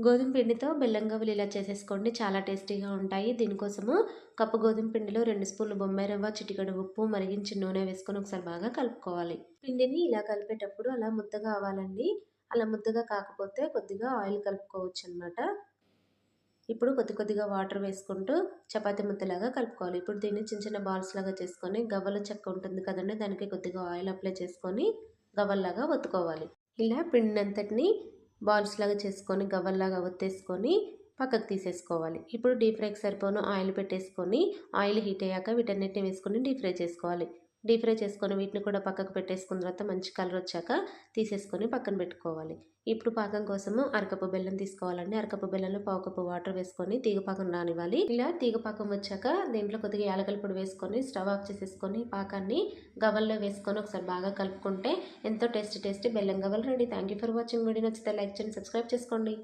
గోధుమ పిండితో బెల్లం గవ్వలు ఇలా చేసేసుకోండి. చాలా టేస్టీగా ఉంటాయి. దీనికోసము కప్పు గోధుమ పిండిలో 2 స్పూన్లు బొంబాయి రవ్వ, చిటికెడు ఉప్పు, మరిగించిన నూనె వేసుకొని ఒకసారి బాగా కలుపుకోవాలి. పిండిని ఇలా కలిపేటప్పుడు అలా ముద్దగా అవ్వాలండి. అలా ముద్దగా కాకపోతే కొద్దిగా ఆయిల్ కలుపుకోవచ్చనమాట. ఇప్పుడు కొద్ది కొద్దిగా వాటర్ వేసుకుంటూ చపాతీ ముద్దలాగా కలుపుకోవాలి. ఇప్పుడు దీన్ని చిన్న చిన్న బాల్స్ లాగా చేసుకొని గవ్వల చెక్క ఉంటుంది కదండీ! దానికి కొద్దిగా ఆయిల్ అప్లై చేసుకొని గవ్వల్లాగా ఒత్తుకోవాలి. ఇలా పిండినంతటిని బాల్స్ లాగా చేసుకొని గవ్వల్లాగా ఒత్తేసుకొని పక్కకు తీసేసుకోవాలి. ఇప్పుడు డీప్ ఫ్రైకి సరిపోను ఆయిల్ పెట్టేసుకొని ఆయిల్ హీట్ అయ్యాక వీటన్నిటిని వేసుకొని డీప్ ఫ్రై చేసుకోవాలి. డీప్ ఫ్రై చేసుకొని వీటిని కూడా పక్కకు పెట్టేసుకున్న తర్వాత మంచి కలర్ వచ్చాక తీసేసుకొని పక్కన పెట్టుకోవాలి. ఇప్పుడు పాకం కోసము అరకప్పు బెల్లం తీసుకోవాలండి. అరకప్పు బెల్లంలో పావు కప్పు వాటర్ వేసుకొని తీగ పాకం రానివ్వాలి. ఇలా తీగ పాకం వచ్చాక దీంట్లో కొద్దిగా యాలకుల పొడి వేసుకొని స్టవ్ ఆఫ్ చేసేసుకొని పాకాన్ని గవ్వల్లో వేసుకొని ఒకసారి బాగా కలుపుకుంటే ఎంతో టేస్టీ బెల్లం గవ్వలు ready. Thank you for watching. Video నచ్చితే లైక్ చేయండి, సబ్స్క్రైబ్ చేసుకోండి.